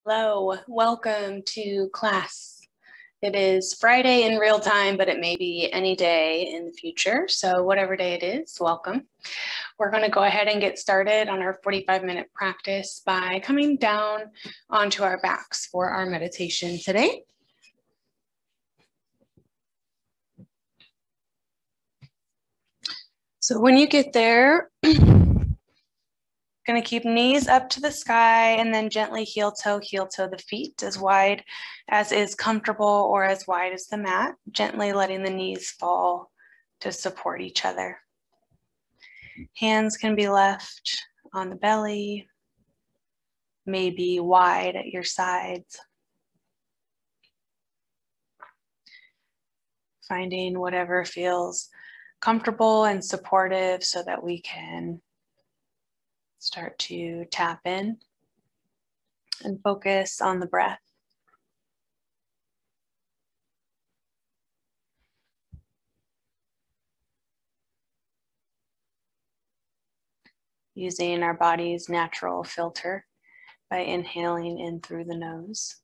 Hello, welcome to class. It is Friday in real time, but it may be any day in the future. So whatever day it is, welcome. We're going to go ahead and get started on our 45-minute practice by coming down onto our backs for our meditation today. So when you get there, going to keep knees up to the sky and then gently heel toe the feet as wide as is comfortable or as wide as the mat, gently letting the knees fall to support each other. Hands can be left on the belly, maybe wide at your sides. Finding whatever feels comfortable and supportive so that we can start to tap in and focus on the breath. Using our body's natural filter by inhaling in through the nose.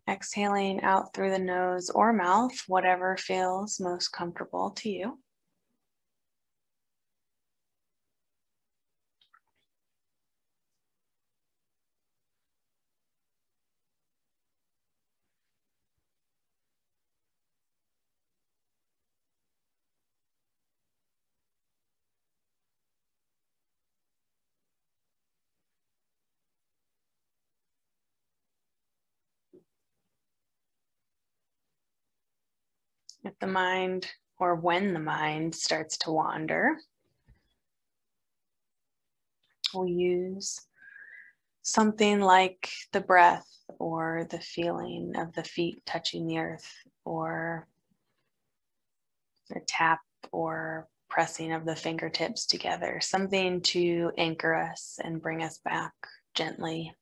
Exhaling out through the nose or mouth, whatever feels most comfortable to you. If the mind, or when the mind starts to wander, we'll use something like the breath or the feeling of the feet touching the earth, or a tap or pressing of the fingertips together, something to anchor us and bring us back gently.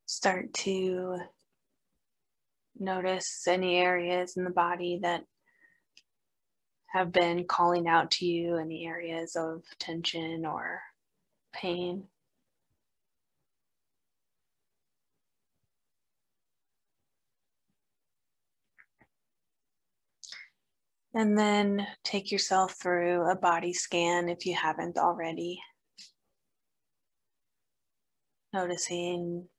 Start to notice any areas in the body that have been calling out to you, any areas of tension or pain. And then take yourself through a body scan if you haven't already. Noticing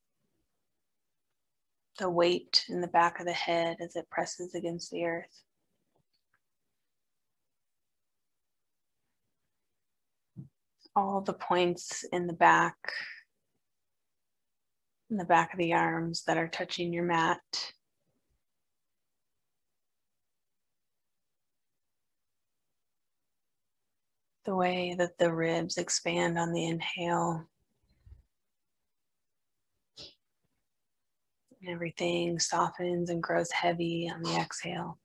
the weight in the back of the head as it presses against the earth. All the points in the back of the arms that are touching your mat. The way that the ribs expand on the inhale. And everything softens and grows heavy on the exhale.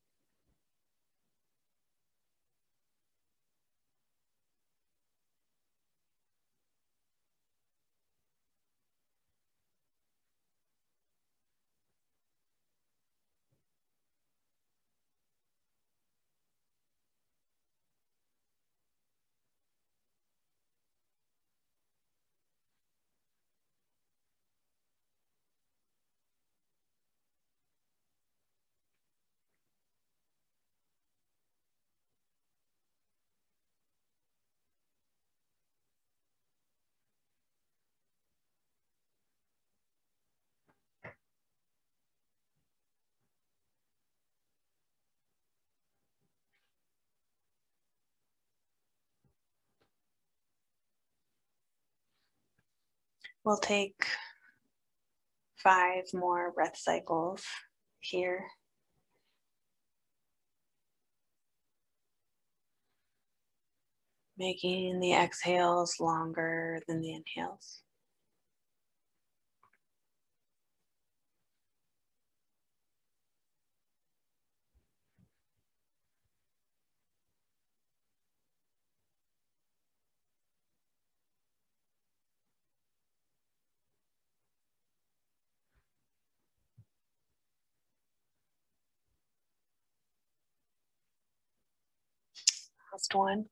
We'll take 5 more breath cycles here. Making the exhales longer than the inhales. Last one.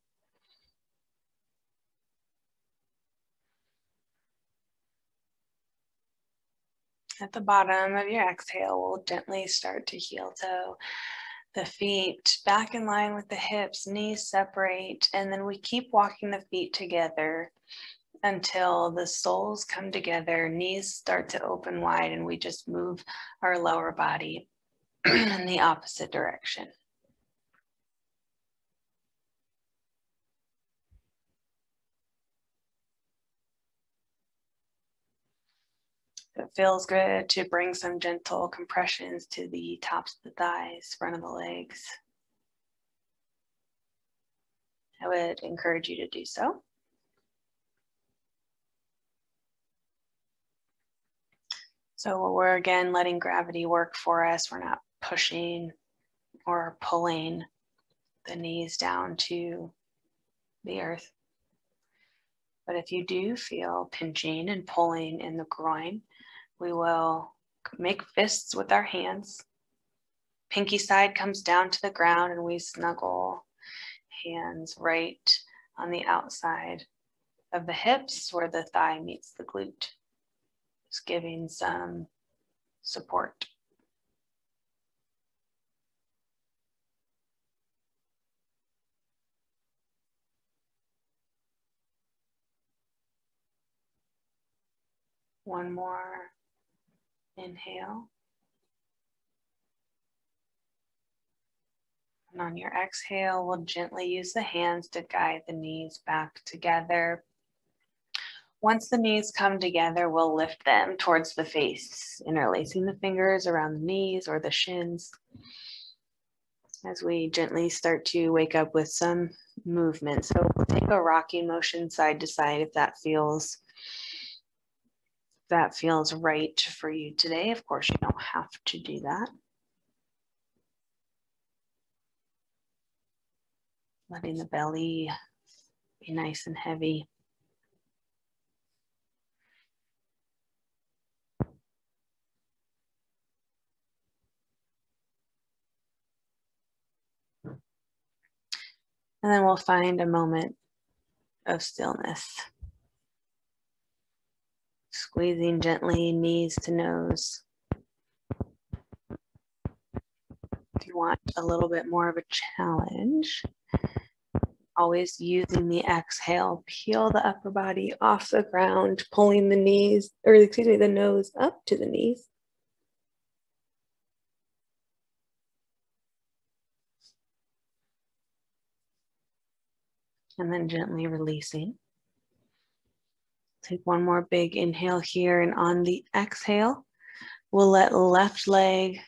At the bottom of your exhale, we'll gently start to heel toe the feet back in line with the hips, knees separate, and then we keep walking the feet together until the soles come together, knees start to open wide, and we just move our lower body in the opposite direction. It feels good to bring some gentle compressions to the tops of the thighs, front of the legs. I would encourage you to do so. So we're again letting gravity work for us. We're not pushing or pulling the knees down to the earth. But if you do feel pinching and pulling in the groin, we will make fists with our hands. Pinky side comes down to the ground and we snuggle hands right on the outside of the hips where the thigh meets the glute. Just giving some support. One more inhale. And on your exhale, we'll gently use the hands to guide the knees back together. Once the knees come together, we'll lift them towards the face, interlacing the fingers around the knees or the shins as we gently start to wake up with some movement. So we'll take a rocking motion side to side if that feels right for you today. Of course, you don't have to do that. Letting the belly be nice and heavy. And then we'll find a moment of stillness. Squeezing gently, knees to nose. If you want a little bit more of a challenge, always using the exhale, peel the upper body off the ground, pulling the nose up to the knees. And then gently releasing. Take one more big inhale here, and on the exhale, we'll let left leg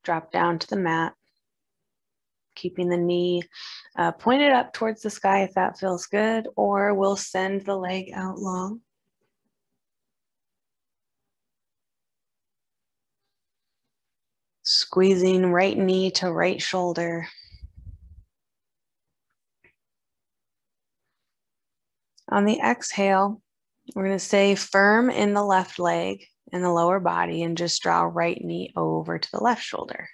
drop down to the mat, keeping the knee pointed up towards the sky if that feels good, or we'll send the leg out long. Squeezing right knee to right shoulder. On the exhale, we're going to stay firm in the left leg and the lower body and just draw right knee over to the left shoulder.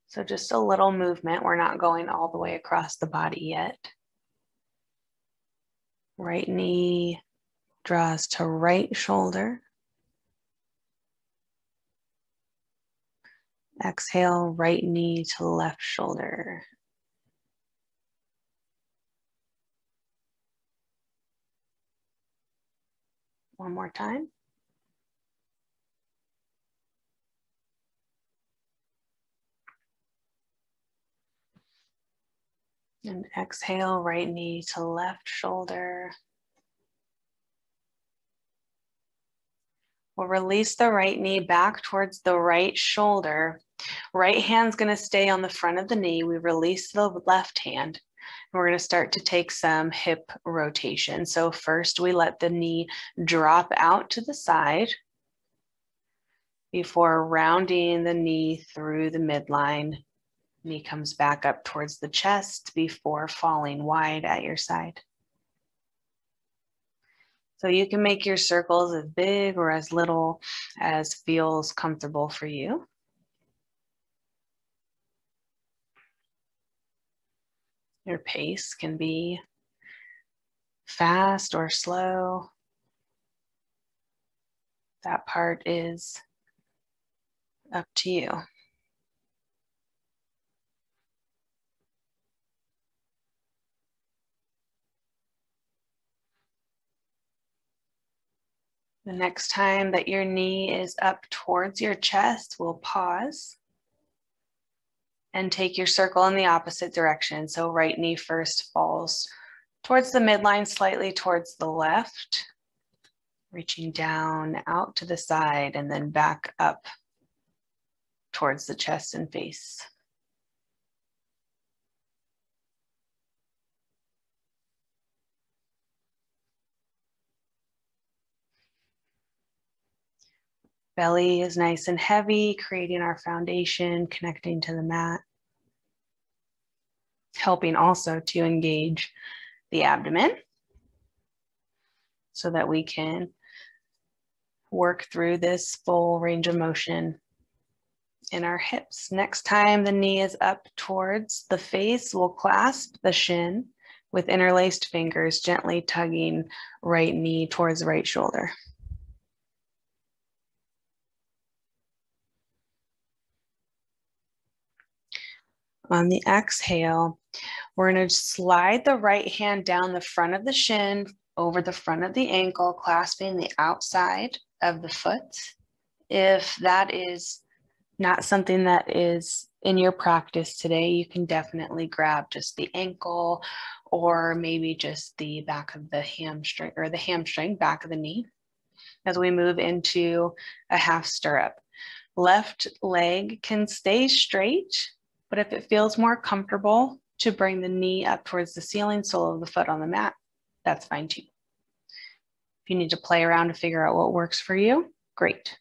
So just a little movement. We're not going all the way across the body yet. Right knee draws to right shoulder. Exhale, right knee to left shoulder. One more time. And exhale, right knee to left shoulder. We'll release the right knee back towards the right shoulder. Right hand's going to stay on the front of the knee. We release the left hand. We're going to start to take some hip rotation. So first we let the knee drop out to the side before rounding the knee through the midline. Knee comes back up towards the chest before falling wide at your side. So you can make your circles as big or as little as feels comfortable for you. Your pace can be fast or slow. That part is up to you. The next time that your knee is up towards your chest, we'll pause and take your circle in the opposite direction. So right knee first falls towards the midline, slightly towards the left, reaching down out to the side and then back up towards the chest and face. Belly is nice and heavy, creating our foundation, connecting to the mat, helping also to engage the abdomen so that we can work through this full range of motion in our hips. Next time the knee is up towards the face, we'll clasp the shin with interlaced fingers, gently tugging right knee towards the right shoulder. On the exhale, we're going to slide the right hand down the front of the shin, over the front of the ankle, clasping the outside of the foot. If that is not something that is in your practice today, you can definitely grab just the ankle or maybe just the back of the hamstring or the hamstring, back of the knee, as we move into a half stirrup. Left leg can stay straight, but if it feels more comfortable to bring the knee up towards the ceiling, sole of the foot on the mat, that's fine too. If you need to play around to figure out what works for you, great.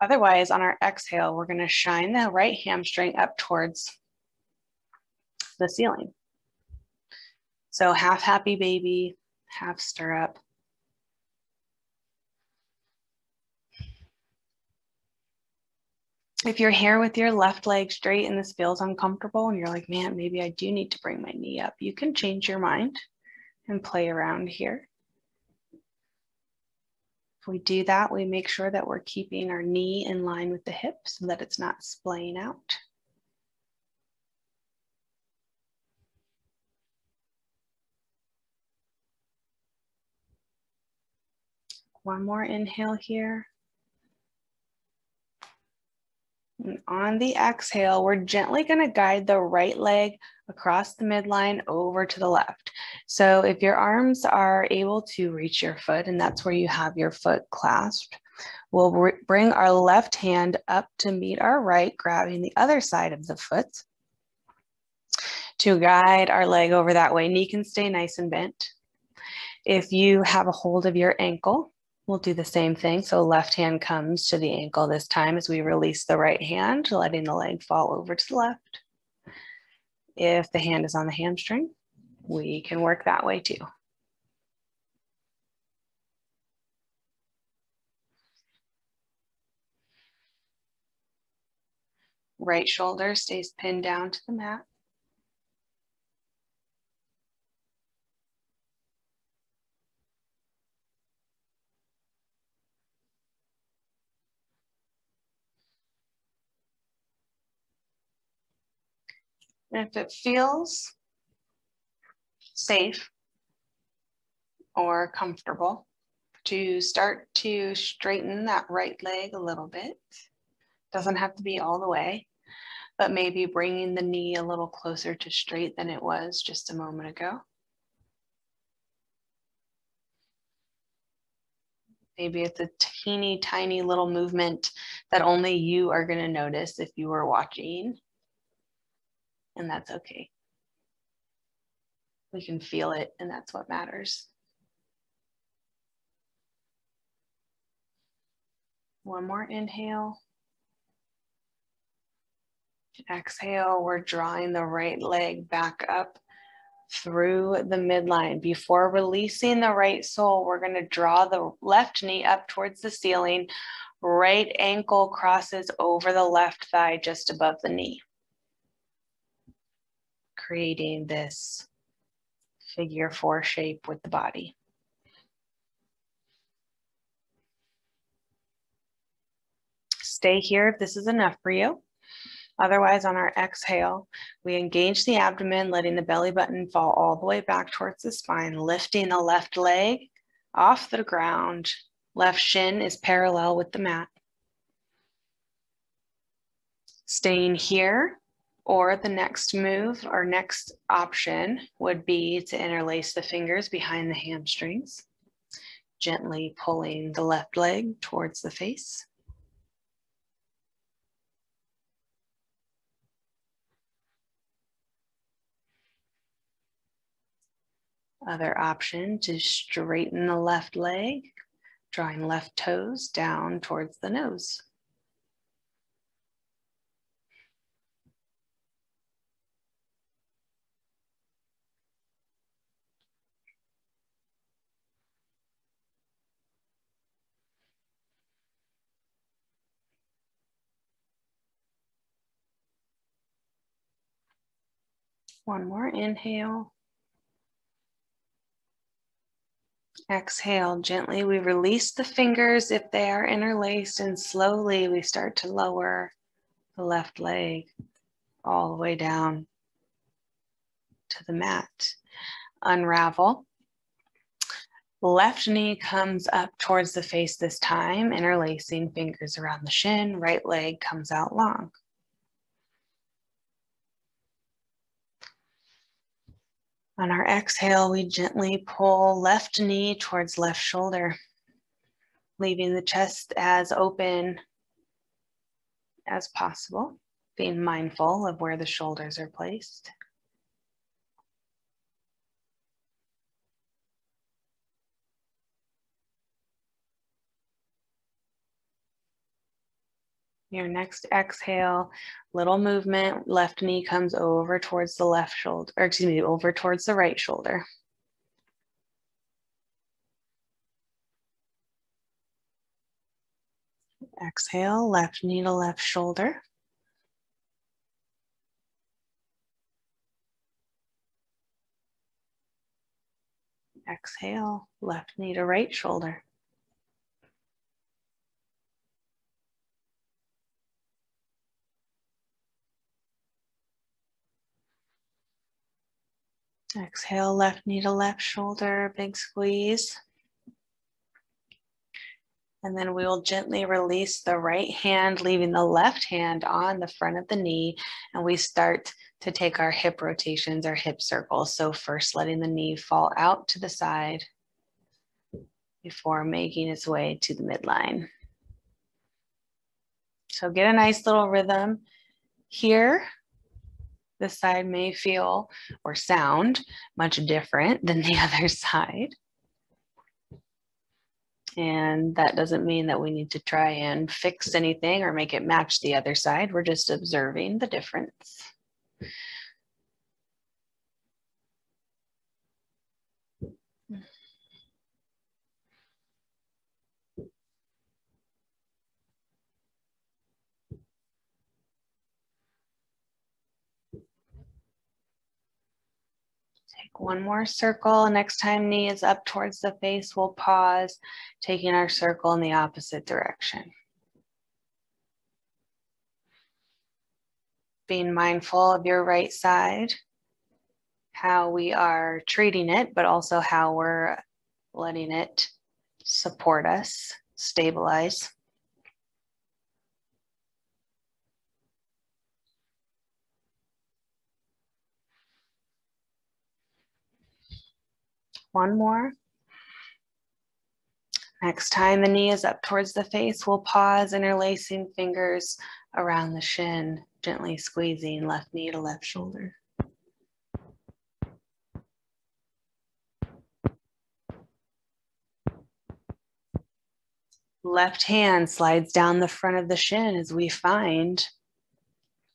Otherwise, on our exhale, we're going to shine the right hamstring up towards the ceiling. So half happy baby, half stirrup. If you're here with your left leg straight and this feels uncomfortable and you're like, man, maybe I do need to bring my knee up, you can change your mind and play around here. If we do that, we make sure that we're keeping our knee in line with the hip so that it's not splaying out. One more inhale here. And on the exhale, we're gently going to guide the right leg across the midline over to the left. So if your arms are able to reach your foot, and that's where you have your foot clasped, we'll bring our left hand up to meet our right, grabbing the other side of the foot to guide our leg over that way. Knee can stay nice and bent. If you have a hold of your ankle, we'll do the same thing. So left hand comes to the ankle this time as we release the right hand, letting the leg fall over to the left. If the hand is on the hamstring, we can work that way too. Right shoulder stays pinned down to the mat. And if it feels safe or comfortable, to start to straighten that right leg a little bit. Doesn't have to be all the way, but maybe bringing the knee a little closer to straight than it was just a moment ago. Maybe it's a teeny tiny little movement that only you are going to notice if you were watching. And that's okay. We can feel it, and that's what matters. One more inhale. Exhale, we're drawing the right leg back up through the midline. Before releasing the right sole, we're going to draw the left knee up towards the ceiling. Right ankle crosses over the left thigh just above the knee, creating this figure 4 shape with the body. Stay here if this is enough for you. Otherwise, on our exhale, we engage the abdomen, letting the belly button fall all the way back towards the spine, lifting the left leg off the ground. Left shin is parallel with the mat. Staying here, or the next move or next option would be to interlace the fingers behind the hamstrings, gently pulling the left leg towards the face. Other option to straighten the left leg, drawing left toes down towards the nose. One more inhale. Exhale, gently we release the fingers if they are interlaced, and slowly we start to lower the left leg all the way down to the mat. Unravel. Left knee comes up towards the face this time, interlacing fingers around the shin. Right leg comes out long. On our exhale, we gently pull left knee towards left shoulder, leaving the chest as open as possible, being mindful of where the shoulders are placed. Your next exhale, little movement, left knee comes over towards the left shoulder, or excuse me, over towards the right shoulder. Exhale, left knee to left shoulder. Exhale, left knee to right shoulder. Exhale, left knee to left shoulder, big squeeze. And then we will gently release the right hand, leaving the left hand on the front of the knee. And we start to take our hip rotations, our hip circles. So first letting the knee fall out to the side before making its way to the midline. So get a nice little rhythm here. This side may feel or sound much different than the other side. And that doesn't mean that we need to try and fix anything or make it match the other side. We're just observing the difference. Take one more circle. Next time knee is up towards the face, we'll pause, taking our circle in the opposite direction. Being mindful of your right side, how we are treating it, but also how we're letting it support us, stabilize. One more. Next time the knee is up towards the face, we'll pause, interlacing fingers around the shin, gently squeezing left knee to left shoulder. Left hand slides down the front of the shin as we find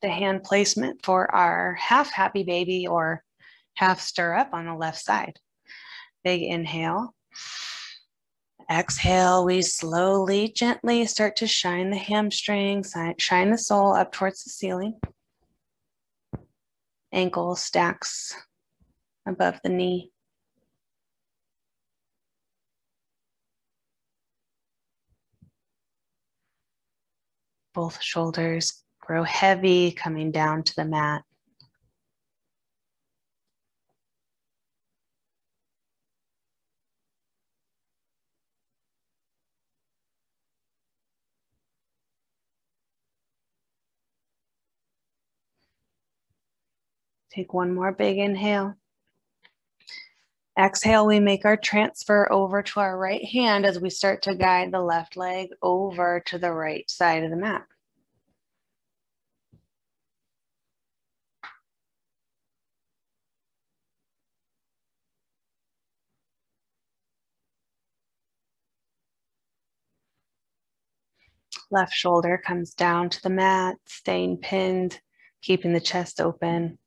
the hand placement for our half happy baby or half stirrup on the left side. Big inhale. Exhale, we slowly, gently start to shine the hamstring, shine the sole up towards the ceiling. Ankle stacks above the knee. Both shoulders grow heavy, coming down to the mat. Take one more big inhale. Exhale, we make our transfer over to our right hand as we start to guide the left leg over to the right side of the mat. Left shoulder comes down to the mat, staying pinned, keeping the chest open.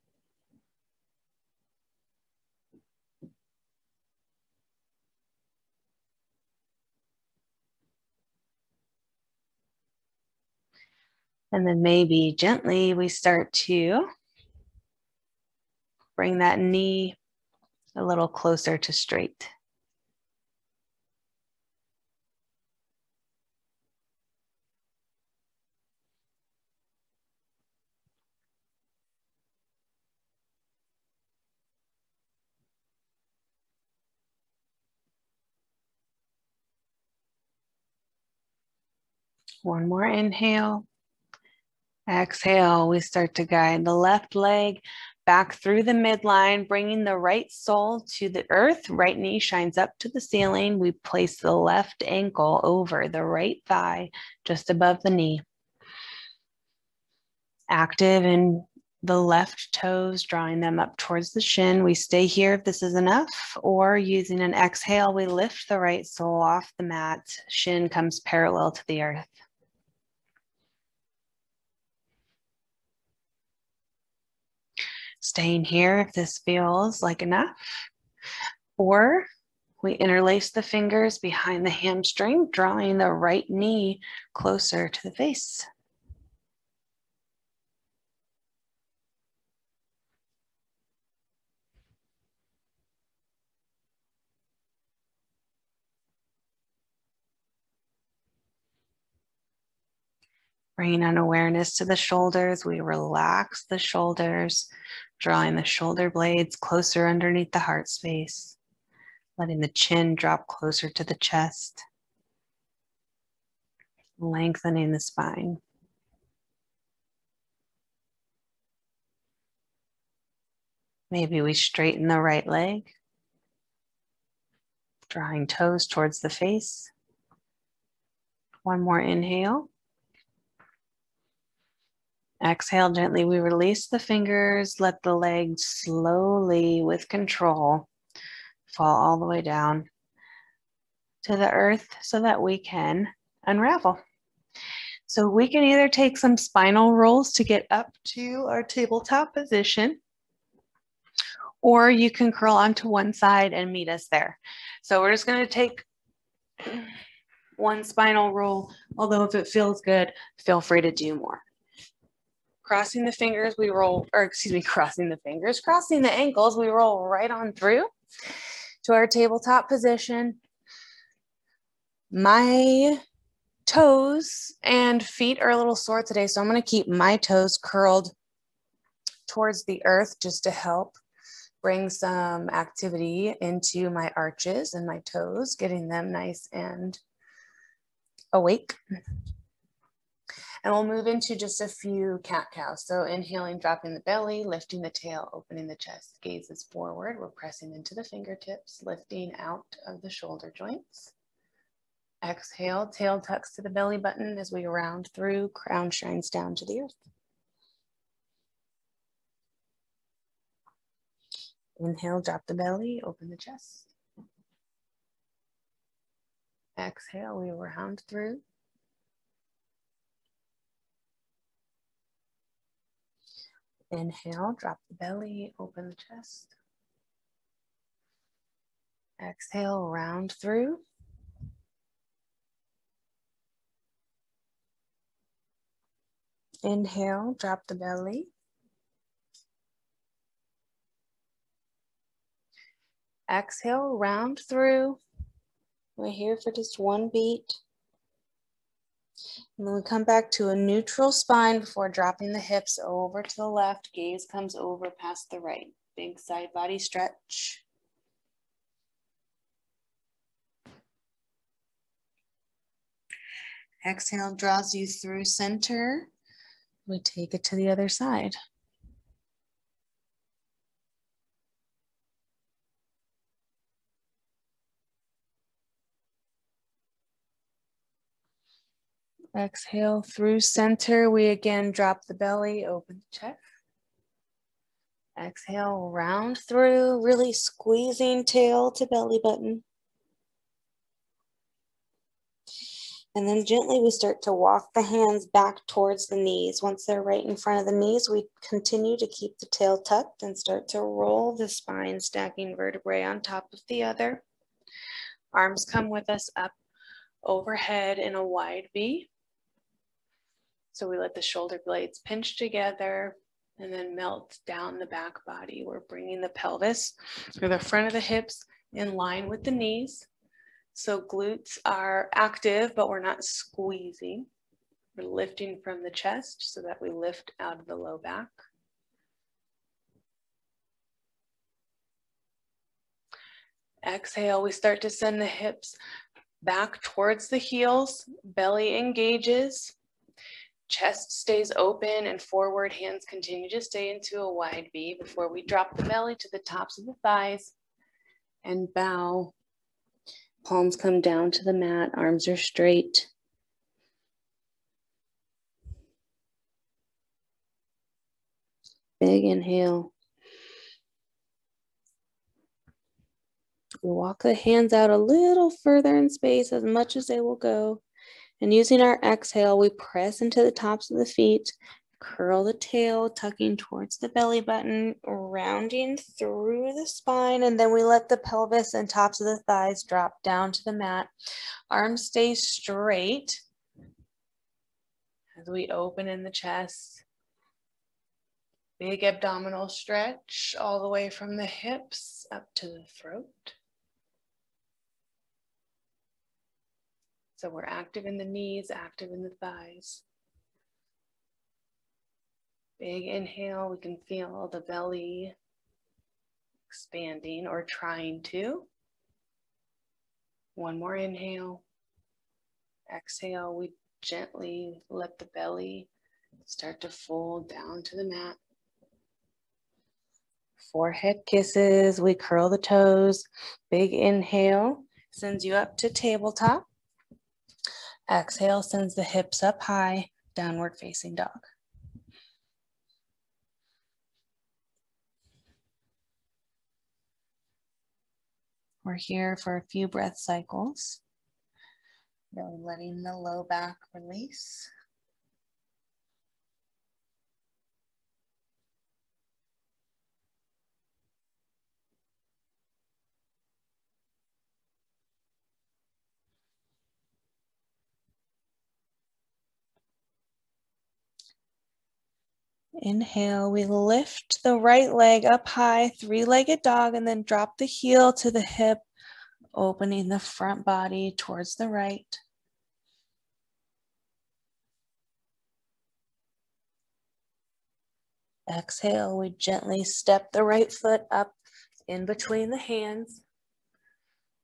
And then maybe gently we start to bring that knee a little closer to straight. One more inhale. Exhale, we start to guide the left leg back through the midline, bringing the right sole to the earth. Right knee shines up to the ceiling. We place the left ankle over the right thigh, just above the knee. Active in the left toes, drawing them up towards the shin. We stay here if this is enough, or using an exhale, we lift the right sole off the mat. Shin comes parallel to the earth. Staying here if this feels like enough, or we interlace the fingers behind the hamstring, drawing the right knee closer to the face. Bringing an awareness to the shoulders, we relax the shoulders, drawing the shoulder blades closer underneath the heart space, letting the chin drop closer to the chest, lengthening the spine. Maybe we straighten the right leg, drawing toes towards the face. One more inhale. Exhale gently, we release the fingers, let the legs slowly, with control, fall all the way down to the earth so that we can unravel. So we can either take some spinal rolls to get up to our tabletop position, or you can curl onto one side and meet us there. So we're just going to take one spinal roll, although if it feels good, feel free to do more. Crossing the fingers, we roll, or excuse me, crossing the ankles, we roll right on through to our tabletop position. My toes and feet are a little sore today, so I'm going to keep my toes curled towards the earth just to help bring some activity into my arches and my toes, getting them nice and awake. And we'll move into just a few cat-cows. So inhaling, dropping the belly, lifting the tail, opening the chest, gazes forward. We're pressing into the fingertips, lifting out of the shoulder joints. Exhale, tail tucks to the belly button as we round through, crown shines down to the earth. Inhale, drop the belly, open the chest. Exhale, we round through. Inhale, drop the belly, open the chest. Exhale, round through. Inhale, drop the belly. Exhale, round through. We're here for just one beat. And then we come back to a neutral spine before dropping the hips over to the left. Gaze comes over past the right. Big side body stretch. Exhale draws you through center. We take it to the other side. Exhale through center. We again drop the belly, open the chest. Exhale, round through, really squeezing tail to belly button. And then gently we start to walk the hands back towards the knees. Once they're right in front of the knees, we continue to keep the tail tucked and start to roll the spine, stacking vertebrae on top of the other. Arms come with us up overhead in a wide V. So we let the shoulder blades pinch together and then melt down the back body. We're bringing the pelvis or the front of the hips in line with the knees. So glutes are active, but we're not squeezing. We're lifting from the chest so that we lift out of the low back. Exhale, we start to send the hips back towards the heels, belly engages. Chest stays open and forward, hands continue to stay into a wide V before we drop the belly to the tops of the thighs and bow. Palms come down to the mat, arms are straight. Big inhale. We walk the hands out a little further in space, as much as they will go. And using our exhale, we press into the tops of the feet, curl the tail, tucking towards the belly button, rounding through the spine, and then we let the pelvis and tops of the thighs drop down to the mat. Arms stay straight as we open in the chest. Big abdominal stretch all the way from the hips up to the throat. So we're active in the knees, active in the thighs. Big inhale, we can feel the belly expanding or trying to. One more inhale. Exhale, we gently let the belly start to fold down to the mat. Forehead kisses, we curl the toes. Big inhale sends you up to tabletop. Exhale sends the hips up high, downward facing dog. We're here for a few breath cycles. Really letting the low back release. Inhale, we lift the right leg up high, three-legged dog, and then drop the heel to the hip, opening the front body towards the right. Exhale, we gently step the right foot up in between the hands.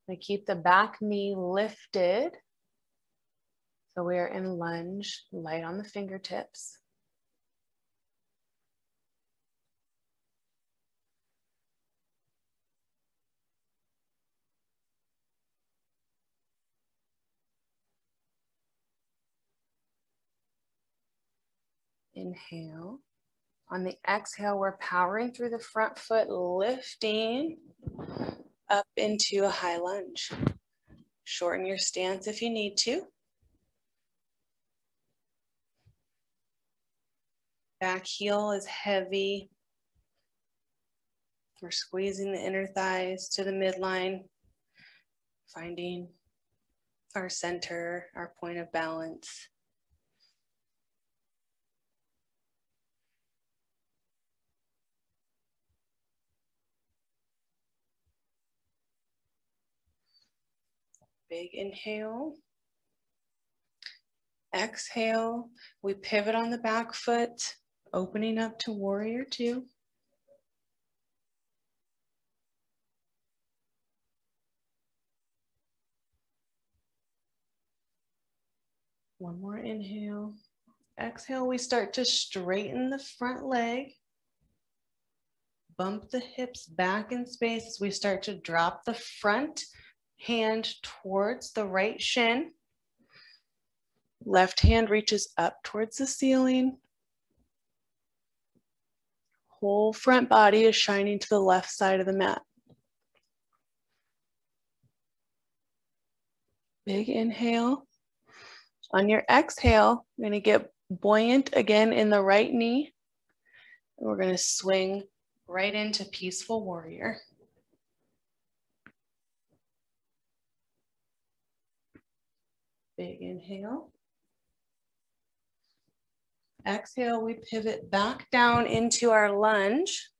We keep the back knee lifted. So we're in lunge, light on the fingertips. inhale. On the exhale, we're powering through the front foot, lifting up into a high lunge. Shorten your stance if you need to. Back heel is heavy. We're squeezing the inner thighs to the midline, finding our center, our point of balance. Big inhale. Exhale, we pivot on the back foot, opening up to warrior two. One more inhale. Exhale, we start to straighten the front leg. Bump the hips back in space as we start to drop the front hand towards the right shin. Left hand reaches up towards the ceiling. Whole front body is shining to the left side of the mat. Big inhale. On your exhale, you're going to get buoyant again in the right knee. And we're going to swing right into peaceful warrior. Big inhale. Exhale, we pivot back down into our lunge.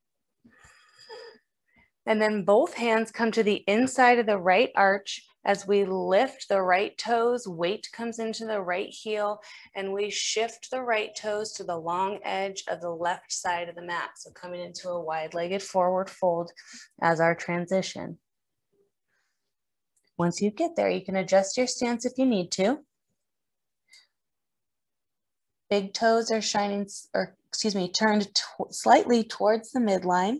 And then both hands come to the inside of the right arch. As we lift the right toes, weight comes into the right heel, and we shift the right toes to the long edge of the left side of the mat. So coming into a wide-legged forward fold as our transition. Once you get there, you can adjust your stance if you need to. Big toes are shining, turned slightly towards the midline.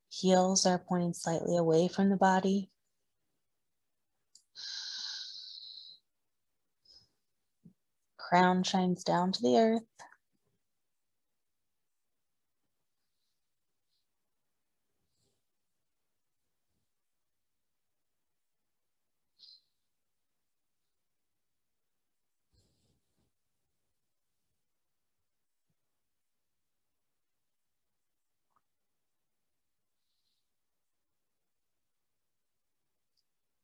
Heels are pointing slightly away from the body. Crown shines down to the earth.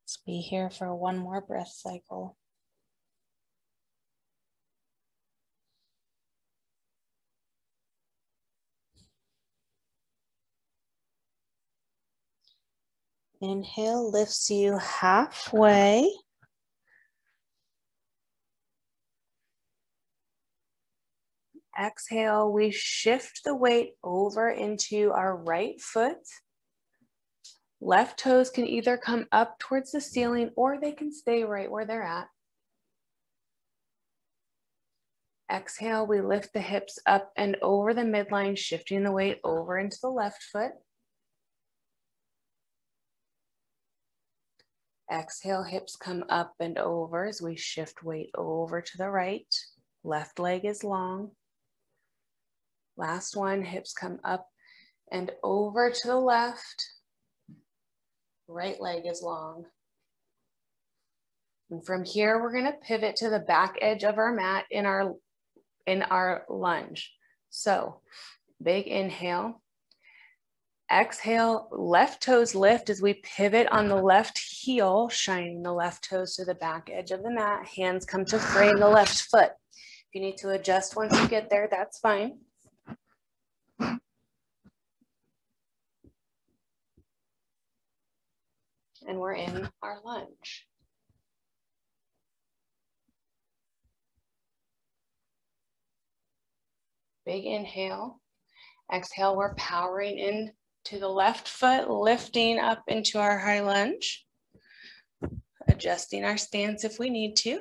Let's be here for one more breath cycle. Inhale lifts you halfway. Exhale, we shift the weight over into our right foot. Left toes can either come up towards the ceiling or they can stay right where they're at. Exhale, we lift the hips up and over the midline, shifting the weight over into the left foot. Exhale, hips come up and over as we shift weight over to the right. Left leg is long. Last one, hips come up and over to the left. Right leg is long. And from here, we're going to pivot to the back edge of our mat in our lunge. So big inhale. Exhale, left toes lift as we pivot on the left heel, shining the left toes to the back edge of the mat. Hands come to frame the left foot. If you need to adjust once you get there, that's fine. And we're in our lunge. Big inhale. Exhale, we're powering in to the left foot, lifting up into our high lunge. Adjusting our stance if we need to.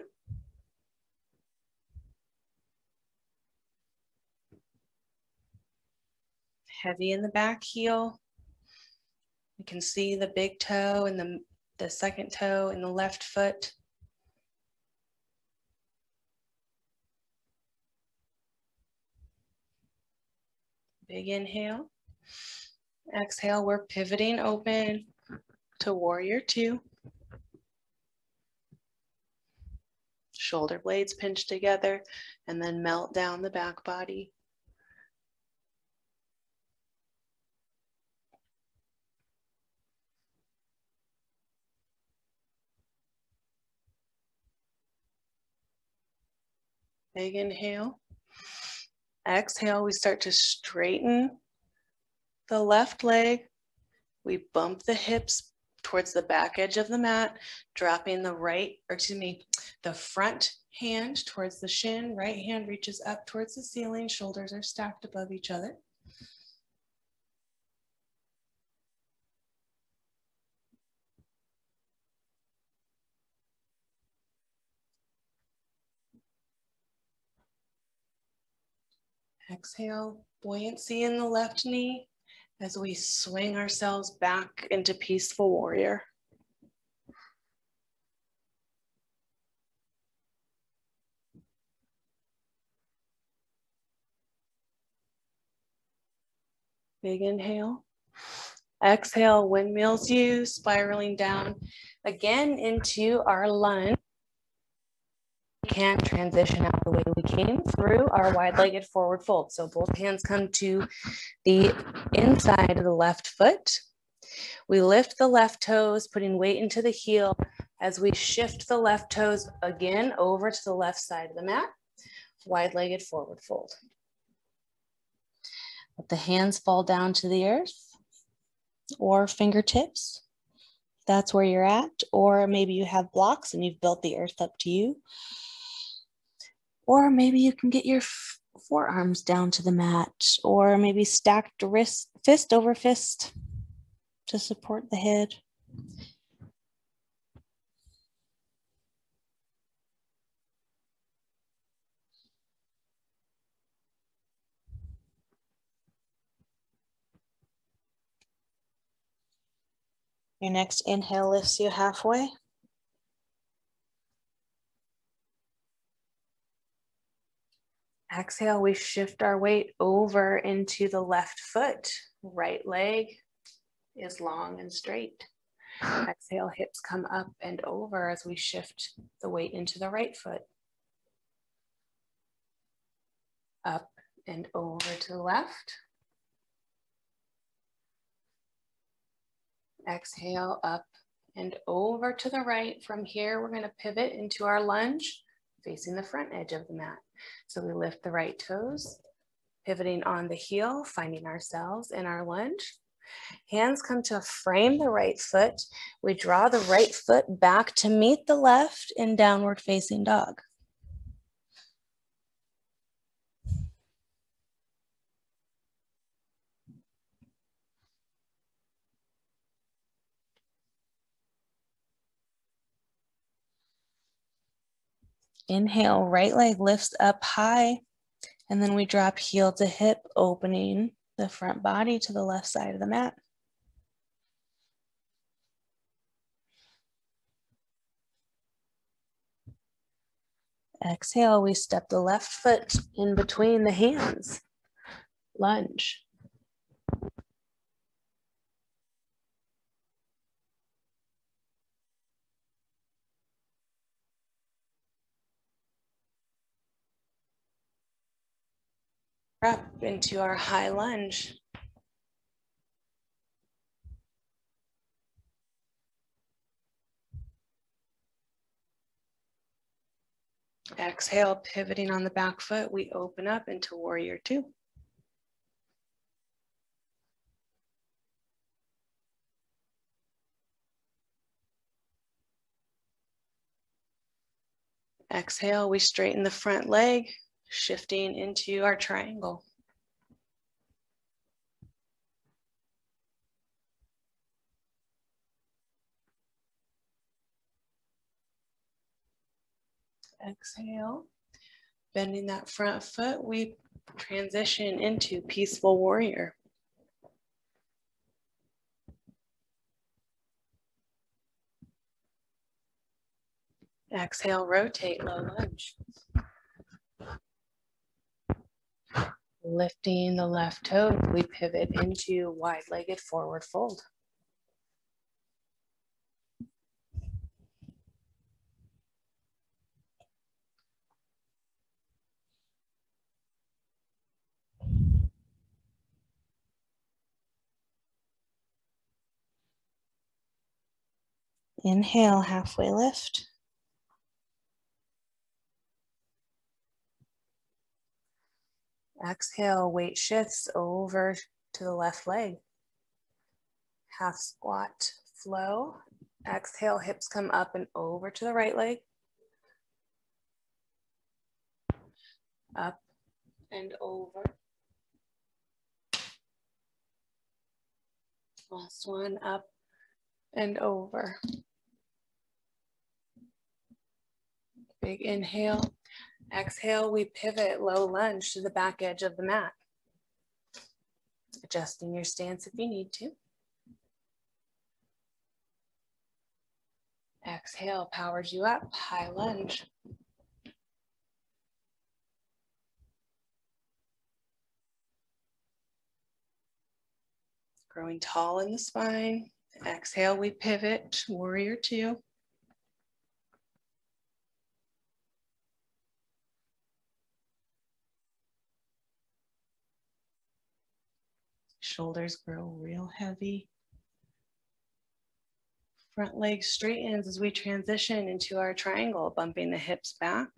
Heavy in the back heel. You can see the big toe and the second toe in the left foot. Big inhale. Exhale, we're pivoting open to warrior two. Shoulder blades pinch together and then melt down the back body. Big inhale. Exhale, we start to straighten the left leg. We bump the hips towards the back edge of the mat, dropping the front hand towards the shin. Right hand reaches up towards the ceiling. Shoulders are stacked above each other. Exhale, buoyancy in the left knee as we swing ourselves back into peaceful warrior. Big inhale. Exhale, windmills you, spiraling down again into our lunge. We can transition out the way we came through our wide-legged forward fold. So both hands come to the inside of the left foot. We lift the left toes, putting weight into the heel as we shift the left toes again over to the left side of the mat. Wide-legged forward fold. Let the hands fall down to the earth or fingertips. That's where you're at. Or maybe you have blocks and you've built the earth up to you. Or maybe you can get your forearms down to the mat, or maybe stacked wrist, fist over fist to support the head. Your next inhale lifts you halfway. Exhale, we shift our weight over into the left foot. Right leg is long and straight. Exhale, hips come up and over as we shift the weight into the right foot. Up and over to the left. Exhale, up and over to the right. From here, we're going to pivot into our lunge, facing the front edge of the mat. So we lift the right toes, pivoting on the heel, finding ourselves in our lunge. Hands come to frame the right foot. We draw the right foot back to meet the left in downward facing dog. Inhale, right leg lifts up high, and then we drop heel to hip, opening the front body to the left side of the mat. Exhale, we step the left foot in between the hands. Lunge. Up into our high lunge. Exhale, pivoting on the back foot, we open up into warrior two. Exhale, we straighten the front leg, shifting into our triangle. Exhale, bending that front foot, we transition into peaceful warrior. Exhale, rotate, low lunge. Lifting the left toe, we pivot into wide-legged forward fold. Inhale, halfway lift. Exhale, weight shifts over to the left leg. Half squat, flow. Exhale, hips come up and over to the right leg. Up and over. Last one, up and over. Big inhale. Exhale, we pivot, low lunge to the back edge of the mat. Adjusting your stance if you need to. Exhale, powers you up, high lunge. Growing tall in the spine. Exhale, we pivot, warrior two. Shoulders grow real heavy. Front leg straightens as we transition into our triangle, bumping the hips back.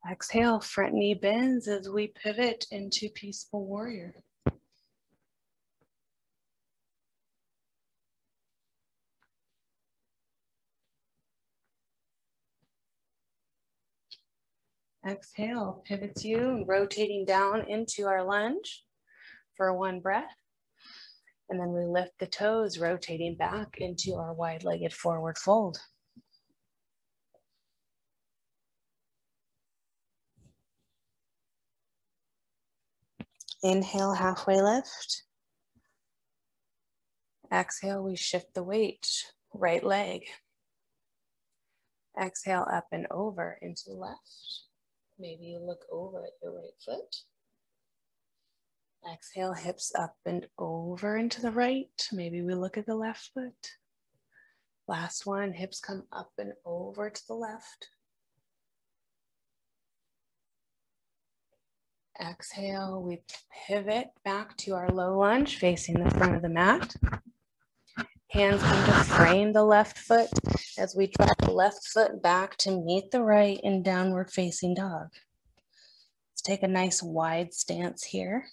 Exhale, front knee bends as we pivot into peaceful warrior. Exhale, pivots you, rotating down into our lunge for one breath. And then we lift the toes, rotating back into our wide-legged forward fold. Inhale, halfway lift. Exhale, we shift the weight, right leg. Exhale, up and over into the left. Maybe you look over at your right foot. Exhale, hips up and over into the right. Maybe we look at the left foot. Last one, hips come up and over to the left. Exhale, we pivot back to our low lunge, facing the front of the mat. Hands come to frame the left foot as we drop the left foot back to meet the right in downward facing dog. Let's take a nice wide stance here.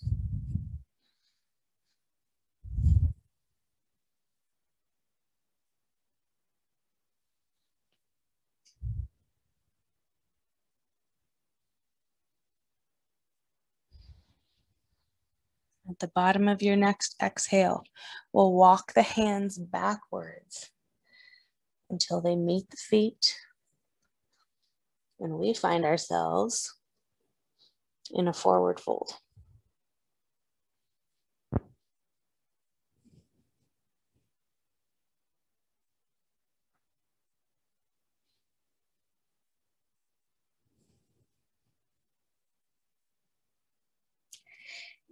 At the bottom of your next exhale, we'll walk the hands backwards until they meet the feet. And we find ourselves in a forward fold.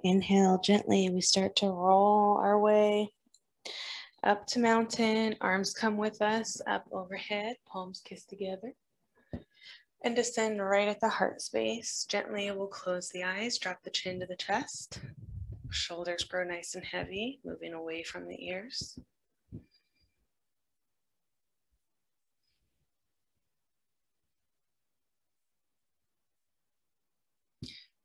Inhale gently, we start to roll our way up to mountain. Arms come with us, up overhead, palms kiss together. And descend right at the heart space. Gently, we'll close the eyes, drop the chin to the chest. Shoulders grow nice and heavy, moving away from the ears.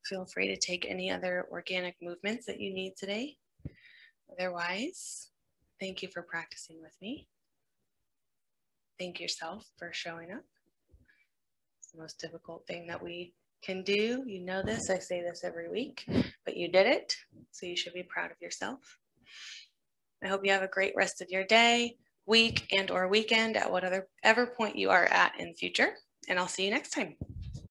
Feel free to take any other organic movements that you need today. Otherwise, thank you for practicing with me. Thank yourself for showing up. It's the most difficult thing that we can do. You know this, I say this every week, but you did it, so you should be proud of yourself. I hope you have a great rest of your day, week, and or weekend at whatever point you are at in the future, and I'll see you next time.